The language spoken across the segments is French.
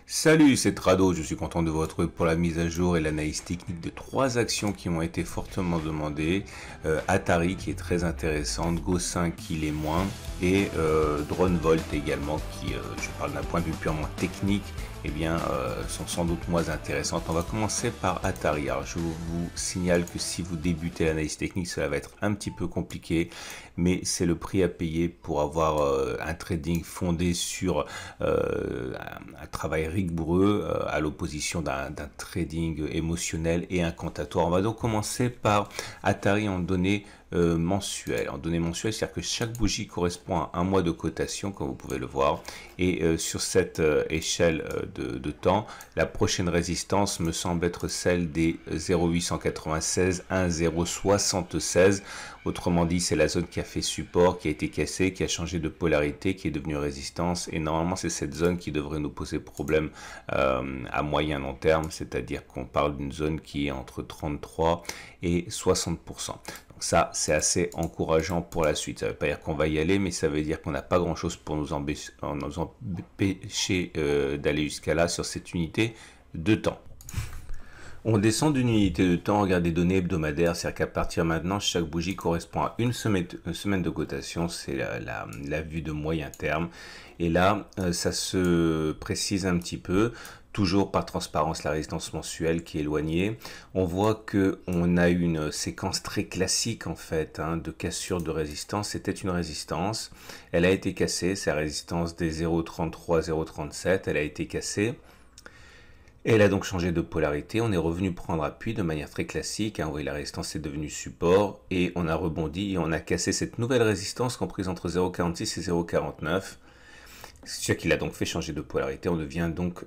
Salut, c'est Trado, je suis content de vous retrouver pour la mise à jour et l'analyse technique de trois actions qui ont été fortement demandées. Atari qui est très intéressante, Go5 qui l'est moins, et DroneVolt également qui, je parle d'un point de vue purement technique, sont sans doute moins intéressantes. On va commencer par Atari. Alors je vous signale que si vous débutez l'analyse technique, cela va être un petit peu compliqué, mais c'est le prix à payer pour avoir un trading fondé sur un travail rigoureux à l'opposition d'un trading émotionnel et incantatoire. On va donc commencer par Atari en données mensuelles. En données mensuelles, c'est-à-dire que chaque bougie correspond à un mois de cotation, comme vous pouvez le voir. Et sur cette échelle de temps, la prochaine résistance me semble être celle des 0,896 1,076. Autrement dit, c'est la zone qui a fait support, qui a été cassée, qui a changé de polarité, qui est devenue résistance. Et normalement, c'est cette zone qui devrait nous poser problème à moyen long terme. C'est-à-dire qu'on parle d'une zone qui est entre 33 et 60%. Donc ça, c'est assez encourageant pour la suite. Ça ne veut pas dire qu'on va y aller, mais ça veut dire qu'on n'a pas grand-chose pour nous empêcher d'aller jusqu'à là sur cette unité de temps. On descend d'une unité de temps, on regarde des données hebdomadaires, c'est-à-dire qu'à partir de maintenant, chaque bougie correspond à une semaine de cotation, c'est la vue de moyen terme. Et là, ça se précise un petit peu, toujours par transparence, la résistance mensuelle qui est éloignée. On voit qu'on a une séquence très classique en fait, de cassure de résistance. C'était une résistance, elle a été cassée, c'est la résistance des 0,33, 0,37, elle a été cassée. Elle a donc changé de polarité, on est revenu prendre appui de manière très classique, vous voyez la résistance est devenue support, et on a rebondi et on a cassé cette nouvelle résistance comprise entre 0,46 et 0,49, ce qui l'a donc fait changer de polarité, on devient donc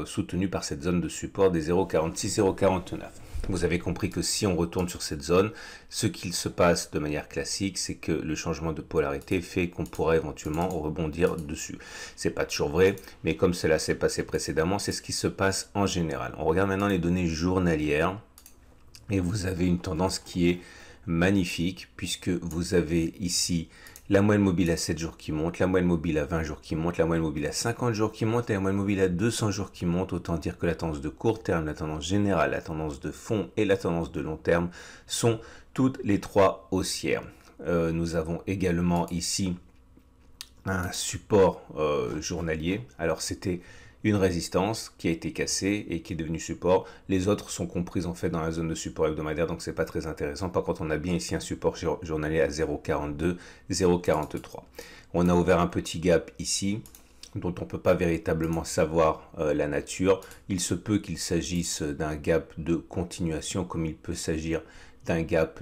soutenu par cette zone de support des 0,46, 0,49. Vous avez compris que si on retourne sur cette zone, ce qu'il se passe de manière classique, c'est que le changement de polarité fait qu'on pourra éventuellement rebondir dessus. C'est pas toujours vrai, mais comme cela s'est passé précédemment, c'est ce qui se passe en général. On regarde maintenant les données journalières et vous avez une tendance qui est magnifique puisque vous avez ici la moyenne mobile à 7 jours qui monte, la moyenne mobile à 20 jours qui monte, la moyenne mobile à 50 jours qui monte et la moyenne mobile à 200 jours qui monte. Autant dire que la tendance de court terme, la tendance générale, la tendance de fond et la tendance de long terme sont toutes les trois haussières. Nous avons également ici un support journalier. Alors c'était une résistance qui a été cassée et qui est devenue support. Les autres sont comprises en fait dans la zone de support hebdomadaire, donc c'est pas très intéressant. Par contre, on a bien ici un support journalier à 0,42, 0,43. On a ouvert un petit gap ici dont on ne peut pas véritablement savoir la nature. Il se peut qu'il s'agisse d'un gap de continuation, comme il peut s'agir d'un gap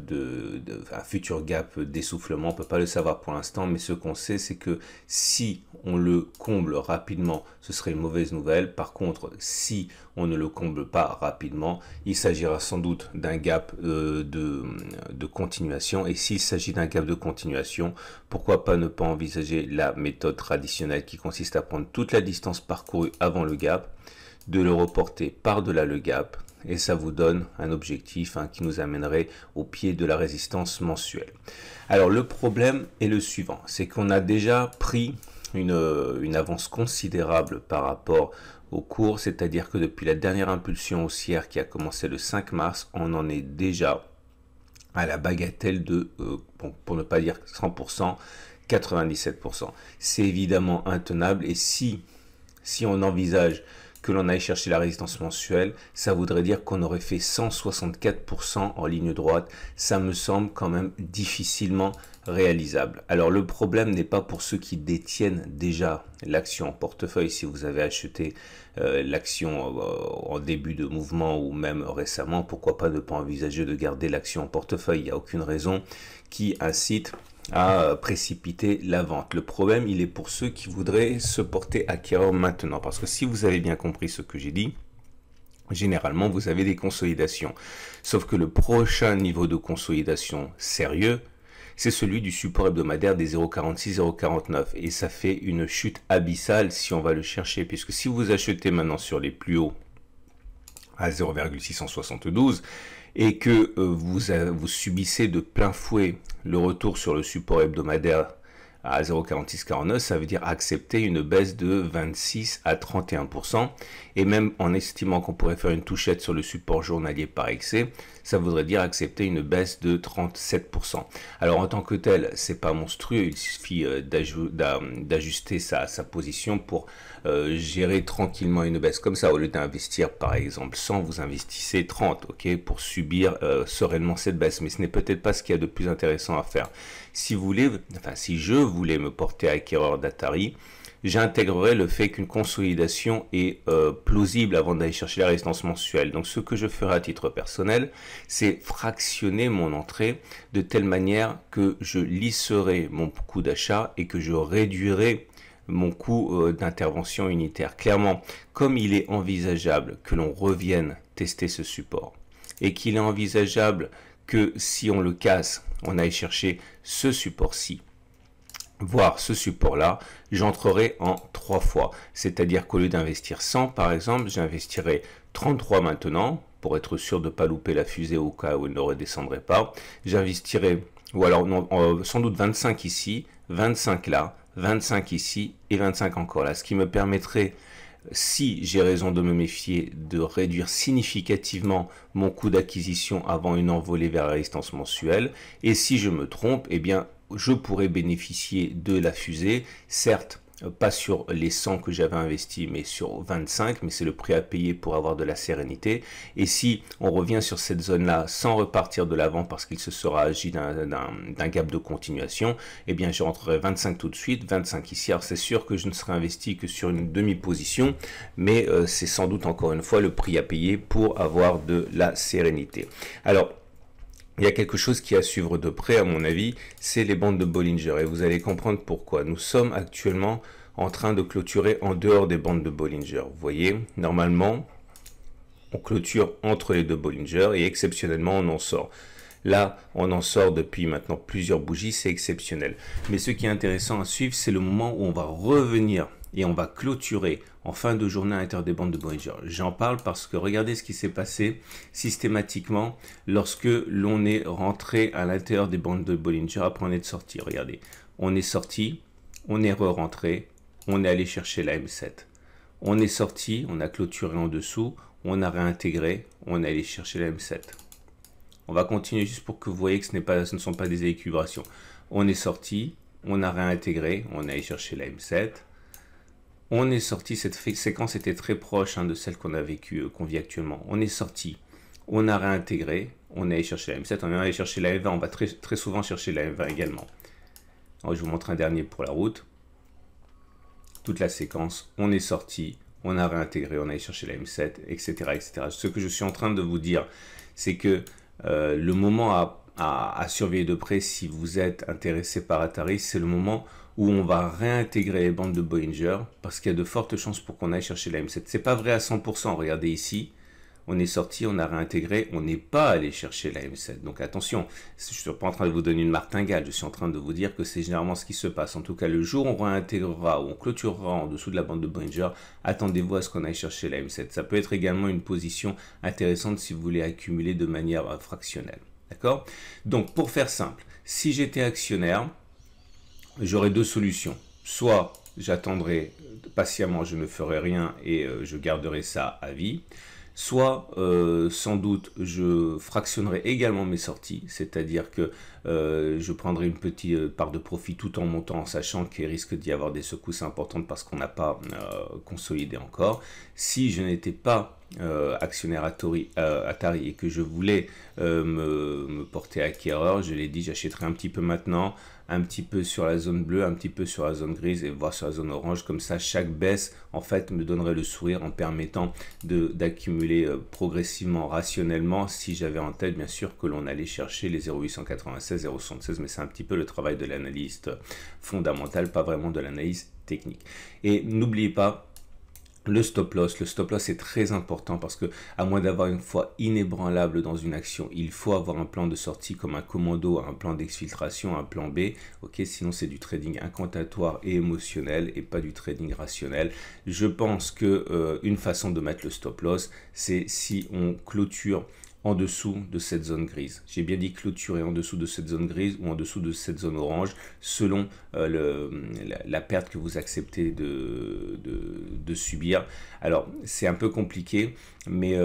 un futur gap d'essoufflement. On ne peut pas le savoir pour l'instant, mais ce qu'on sait, c'est que si on le comble rapidement, ce serait une mauvaise nouvelle. Par contre, si on ne le comble pas rapidement, il s'agira sans doute d'un gap de continuation. Et s'il s'agit d'un gap de continuation, pourquoi pas ne pas envisager la méthode traditionnelle qui consiste à prendre toute la distance parcourue avant le gap, de le reporter par-delà le gap, et ça vous donne un objectif qui nous amènerait au pied de la résistance mensuelle. Alors le problème est le suivant, c'est qu'on a déjà pris une avance considérable par rapport au cours, c'est-à-dire que depuis la dernière impulsion haussière qui a commencé le 5 mars, on en est déjà à la bagatelle de, pour ne pas dire 100%, 97%. C'est évidemment intenable, et si on envisage que l'on aille chercher la résistance mensuelle, ça voudrait dire qu'on aurait fait 164% en ligne droite. Ça me semble quand même difficilement réalisable. Alors le problème n'est pas pour ceux qui détiennent déjà l'action en portefeuille. Si vous avez acheté l'action en début de mouvement ou même récemment, pourquoi pas ne pas envisager de garder l'action en portefeuille. Il n'y a aucune raison qui incite à précipiter la vente. Le problème, il est pour ceux qui voudraient se porter acquéreur maintenant. Parce que si vous avez bien compris ce que j'ai dit, généralement, vous avez des consolidations. Sauf que le prochain niveau de consolidation sérieux, c'est celui du support hebdomadaire des 0,46, 0,49. Et ça fait une chute abyssale si on va le chercher. Puisque si vous achetez maintenant sur les plus hauts à 0,672, et que vous subissez de plein fouet le retour sur le support hebdomadaire à 0,4649, ça veut dire accepter une baisse de 26 à 31%. Et même en estimant qu'on pourrait faire une touchette sur le support journalier par excès, ça voudrait dire accepter une baisse de 37%. Alors en tant que tel, c'est pas monstrueux, il suffit d'ajuster sa position pour gérer tranquillement une baisse comme ça. Au lieu d'investir par exemple 100, vous investissez 30, ok, pour subir sereinement cette baisse. Mais ce n'est peut-être pas ce qu'il y a de plus intéressant à faire. Si vous voulez, enfin si je voulais me porter acquéreur d'Atari, j'intégrerai le fait qu'une consolidation est plausible avant d'aller chercher la résistance mensuelle. Donc ce que je ferai à titre personnel, c'est fractionner mon entrée de telle manière que je lisserai mon coût d'achat et que je réduirai mon coût d'intervention unitaire. Clairement, comme il est envisageable que l'on revienne tester ce support et qu'il est envisageable que si on le casse, on aille chercher ce support-ci, voire ce support-là, j'entrerai en 3 fois. C'est-à-dire qu'au lieu d'investir 100, par exemple, j'investirai 33 maintenant, pour être sûr de ne pas louper la fusée au cas où elle ne redescendrait pas. J'investirai, ou alors non, sans doute 25 ici, 25 là, 25 ici et 25 encore là. Ce qui me permettrait, si j'ai raison de me méfier, de réduire significativement mon coût d'acquisition avant une envolée vers la résistance mensuelle. Et si je me trompe, eh bien, je pourrais bénéficier de la fusée, certes pas sur les 100 que j'avais investis, mais sur 25, mais c'est le prix à payer pour avoir de la sérénité. Et si on revient sur cette zone-là sans repartir de l'avant parce qu'il se sera agi d'un gap de continuation, eh bien je rentrerai 25 tout de suite, 25 ici. Alors c'est sûr que je ne serai investi que sur une demi-position, mais c'est sans doute encore une fois le prix à payer pour avoir de la sérénité. Alors, il y a quelque chose qui est à suivre de près, à mon avis, c'est les bandes de Bollinger. Et vous allez comprendre pourquoi. Nous sommes actuellement en train de clôturer en dehors des bandes de Bollinger. Vous voyez, normalement, on clôture entre les deux Bollinger et exceptionnellement, on en sort. Là, on en sort depuis maintenant plusieurs bougies, c'est exceptionnel. Mais ce qui est intéressant à suivre, c'est le moment où on va revenir et on va clôturer en fin de journée à l'intérieur des bandes de Bollinger. J'en parle parce que regardez ce qui s'est passé systématiquement lorsque l'on est rentré à l'intérieur des bandes de Bollinger après on est sorti. Regardez, on est sorti, on est re-rentré, on est allé chercher la M7. On est sorti, on a clôturé en dessous, on a réintégré, on est allé chercher la M7. On va continuer juste pour que vous voyez que ce ne sont pas des équilibrations. On est sorti, on a réintégré, on est allé chercher la M7. On est sorti, cette séquence était très proche de celle qu'on a vécue, qu'on vit actuellement. On est sorti, on a réintégré, on est allé chercher la M7, on est allé chercher la M20, on va très souvent chercher la M20 également. Alors, je vous montre un dernier pour la route. Toute la séquence, on est sorti, on a réintégré, on a allé chercher la M7, etc., etc. Ce que je suis en train de vous dire, c'est que le moment à surveiller de près si vous êtes intéressé par Atari, c'est le moment où on va réintégrer les bandes de Bollinger parce qu'il y a de fortes chances pour qu'on aille chercher la M7. C'est pas vrai à 100%. Regardez ici, on est sorti, on a réintégré, on n'est pas allé chercher la M7. Donc attention, je ne suis pas en train de vous donner une martingale, je suis en train de vous dire que c'est généralement ce qui se passe. En tout cas, le jour où on réintégrera ou on clôturera en dessous de la bande de Bollinger, attendez-vous à ce qu'on aille chercher la M7. Ça peut être également une position intéressante si vous voulez accumuler de manière fractionnelle. D'accord? Donc pour faire simple, si j'étais actionnaire, j'aurais deux solutions. Soit j'attendrai patiemment, je ne ferai rien et je garderai ça à vie. Soit sans doute je fractionnerai également mes sorties, c'est-à-dire que je prendrai une petite part de profit tout en montant en sachant qu'il risque d'y avoir des secousses importantes parce qu'on n'a pas consolidé encore. Si je n'étais pas actionnaire Atari et que je voulais me porter acquéreur, je l'ai dit, j'achèterai un petit peu maintenant, un petit peu sur la zone bleue, un petit peu sur la zone grise et voir sur la zone orange. Comme ça, chaque baisse en fait me donnerait le sourire en permettant d'accumuler progressivement, rationnellement, si j'avais en tête bien sûr que l'on allait chercher les 0,896, 0,76, mais c'est un petit peu le travail de l'analyste fondamental, pas vraiment de l'analyse technique. Et n'oubliez pas, le stop loss est très important parce que à moins d'avoir une foi inébranlable dans une action, il faut avoir un plan de sortie comme un commando, un plan d'exfiltration, un plan B. Ok, sinon c'est du trading incantatoire et émotionnel et pas du trading rationnel. Je pense que une façon de mettre le stop loss, c'est si on clôture en dessous de cette zone grise. J'ai bien dit clôturer en dessous de cette zone grise ou en dessous de cette zone orange, selon la perte que vous acceptez de subir. Alors, c'est un peu compliqué, mais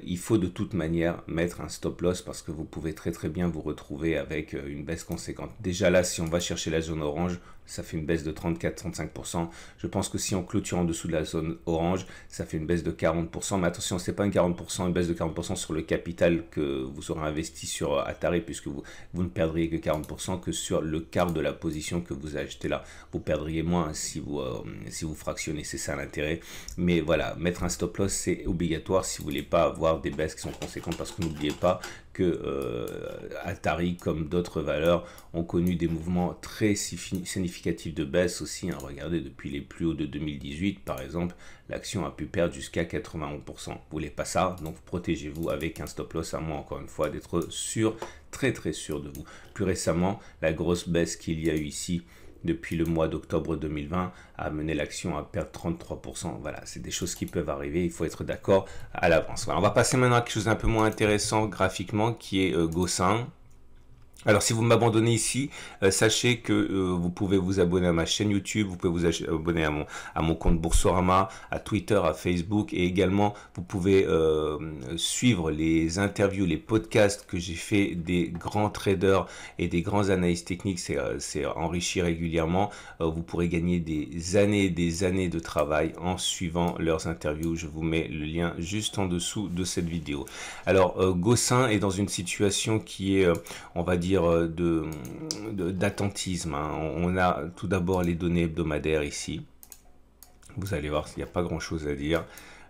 il faut de toute manière mettre un stop loss parce que vous pouvez très bien vous retrouver avec une baisse conséquente. Déjà là, si on va chercher la zone orange, ça fait une baisse de 34-35%. Je pense que si on clôture en dessous de la zone orange, ça fait une baisse de 40%. Mais attention, ce n'est pas une baisse de 40% sur le capital que vous aurez investi sur Atari, puisque vous ne perdriez que 40% que sur le quart de la position que vous achetez là. Vous perdriez moins si vous fractionnez, c'est ça l'intérêt. Mais voilà, mettre un stop loss, c'est obligatoire si vous ne voulez pas avoir des baisses qui sont conséquentes, parce que n'oubliez pas que Atari, comme d'autres valeurs, ont connu des mouvements très significatifs de baisse aussi. Hein. Regardez, depuis les plus hauts de 2018, par exemple, l'action a pu perdre jusqu'à 91%. Vous ne voulez pas ça, donc protégez-vous avec un stop loss, à moins, encore une fois, d'être sûr, très sûr de vous. Plus récemment, la grosse baisse qu'il y a eu ici, depuis le mois d'octobre 2020, a amené l'action à perdre 33%. Voilà, c'est des choses qui peuvent arriver, il faut être d'accord à l'avance. Voilà, on va passer maintenant à quelque chose d'un peu moins intéressant graphiquement, qui est Gosin. Alors, si vous m'abandonnez ici, sachez que vous pouvez vous abonner à ma chaîne YouTube, vous pouvez vous abonner à mon compte Boursorama, à Twitter, à Facebook, et également vous pouvez suivre les interviews, les podcasts que j'ai fait des grands traders et des grands analystes techniques. C'est enrichi régulièrement. Vous pourrez gagner des années et des années de travail en suivant leurs interviews. Je vous mets le lien juste en dessous de cette vidéo. Alors, Gosin est dans une situation qui est, on va dire, d'attentisme. Hein. On a tout d'abord les données hebdomadaires ici. Vous allez voir s'il n'y a pas grand chose à dire.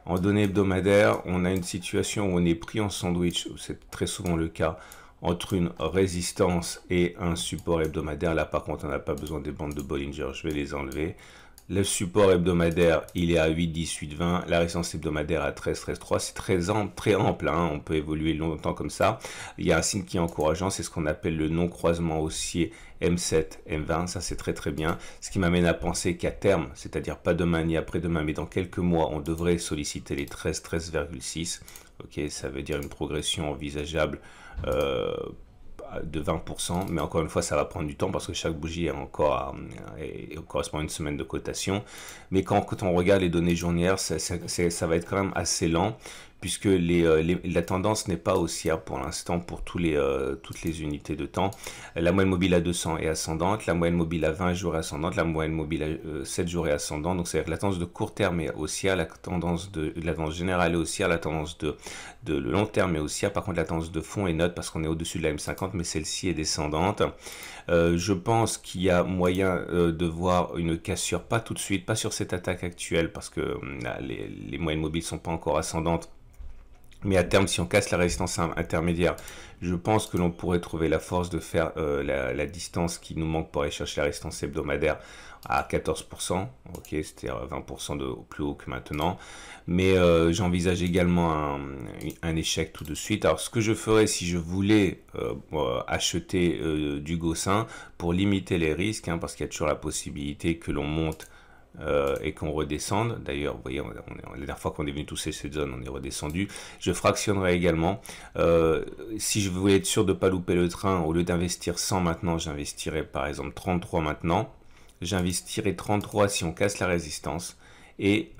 En données hebdomadaires, on a une situation où on est pris en sandwich, c'est très souvent le cas, entre une résistance et un support hebdomadaire. Là par contre, on n'a pas besoin des bandes de Bollinger, je vais les enlever. Le support hebdomadaire, il est à 8, 10, 8, 20. La résistance hebdomadaire à 13, 13, 3. C'est très ample. Hein. On peut évoluer longtemps comme ça. Il y a un signe qui est encourageant. C'est ce qu'on appelle le non-croisement haussier M7, M20. Ça, c'est très bien. Ce qui m'amène à penser qu'à terme, c'est-à-dire pas demain ni après-demain, mais dans quelques mois, on devrait solliciter les 13, 13,6. Ok, ça veut dire une progression envisageable de 20%, mais encore une fois ça va prendre du temps parce que chaque bougie correspond à une semaine de cotation. Mais quand on regarde les données journalières, ça va être quand même assez lent, puisque la tendance n'est pas haussière pour l'instant pour toutes les unités de temps. La moyenne mobile à 200 est ascendante, la moyenne mobile à 20 jours est ascendante, la moyenne mobile à 7 jours est ascendante. Donc c'est-à-dire que la tendance de court terme est haussière, la tendance générale est haussière, la tendance de long terme est haussière. Par contre la tendance de fond est neutre parce qu'on est au-dessus de la M50, mais celle-ci est descendante. Je pense qu'il y a moyen de voir une cassure, pas tout de suite, pas sur cette attaque actuelle, parce que les moyennes mobiles ne sont pas encore ascendantes. Mais à terme, si on casse la résistance intermédiaire, je pense que l'on pourrait trouver la force de faire la distance qui nous manque pour aller chercher la résistance hebdomadaire à 14%. Ok, c'était 20% de plus haut que maintenant. Mais j'envisage également un échec tout de suite. Alors, ce que je ferais si je voulais acheter du Gosin pour limiter les risques, hein, parce qu'il y a toujours la possibilité que l'on monte et qu'on redescende. D'ailleurs, vous voyez, la dernière fois qu'on est venu toucher cette zone, on est redescendu. Je fractionnerai également. Si je voulais être sûr de ne pas louper le train, au lieu d'investir 100 maintenant, j'investirais par exemple 33 maintenant. J'investirai 33 si on casse la résistance. Et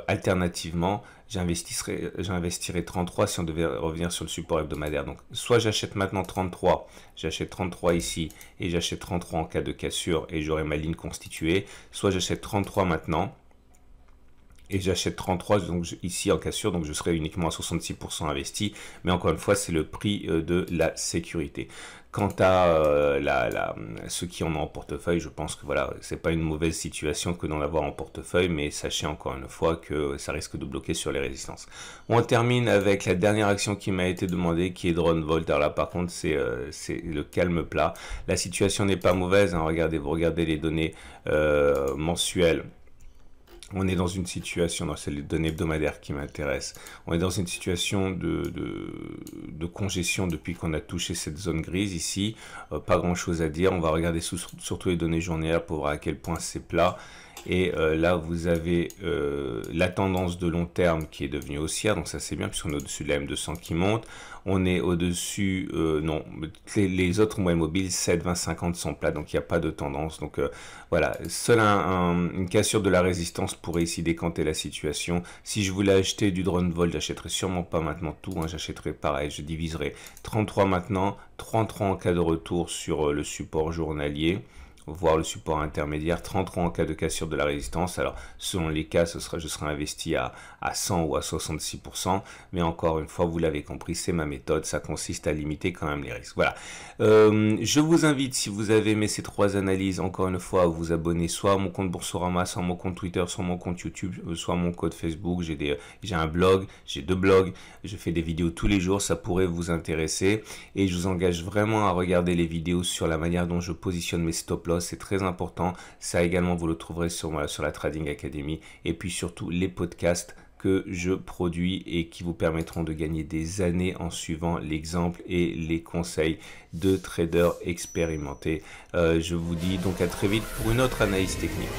alternativement, j'investirai 33 si on devait revenir sur le support hebdomadaire. Donc, soit j'achète maintenant 33, j'achète 33 ici et j'achète 33 en cas de cassure et j'aurai ma ligne constituée. Soit j'achète 33 maintenant et j'achète 33 donc ici en cassure, donc je serai uniquement à 66% investi. Mais encore une fois, c'est le prix de la sécurité. Quant à ceux qui en ont en portefeuille, je pense que voilà, c'est pas une mauvaise situation que d'en avoir en portefeuille, mais sachez encore une fois que ça risque de bloquer sur les résistances. On termine avec la dernière action qui m'a été demandée, qui est Dronevolt. Alors là, par contre, c'est le calme plat. La situation n'est pas mauvaise. Hein. Regardez, vous regardez les données mensuelles. On est dans une situation, c'est les données hebdomadaires qui m'intéressent, on est dans une situation de congestion depuis qu'on a touché cette zone grise ici, pas grand chose à dire. On va regarder surtout les données journalières pour voir à quel point c'est plat. Et là, vous avez la tendance de long terme qui est devenue haussière, donc ça c'est bien puisqu'on est au-dessus de la M200 qui monte. On est au-dessus, non, les autres moyennes mobiles 7, 20, 50 sont plats, donc il n'y a pas de tendance. Donc voilà, seule une cassure de la résistance pourrait ici décanter la situation. Si je voulais acheter du drone vol, j'achèterais sûrement pas maintenant tout, hein, j'achèterais pareil, je diviserais 33 maintenant, 33 en cas de retour sur le support journalier, voire le support intermédiaire, 33 en cas de cassure de la résistance. Alors selon les cas, je serai investi à 100 ou à 66%, mais encore une fois, vous l'avez compris, c'est ma méthode, ça consiste à limiter quand même les risques. Voilà, je vous invite, si vous avez aimé ces 3 analyses, encore une fois, à vous abonner soit à mon compte Boursorama, soit à mon compte Twitter, soit à mon compte YouTube, soit à mon compte Facebook. J'ai un blog, j'ai 2 blogs, je fais des vidéos tous les jours, ça pourrait vous intéresser, et je vous engage vraiment à regarder les vidéos sur la manière dont je positionne mes stop loss. C'est très important. Ça également, vous le trouverez sur la Trading Academy. Et puis surtout, les podcasts que je produis et qui vous permettront de gagner des années en suivant l'exemple et les conseils de traders expérimentés. Je vous dis donc à très vite pour une autre analyse technique.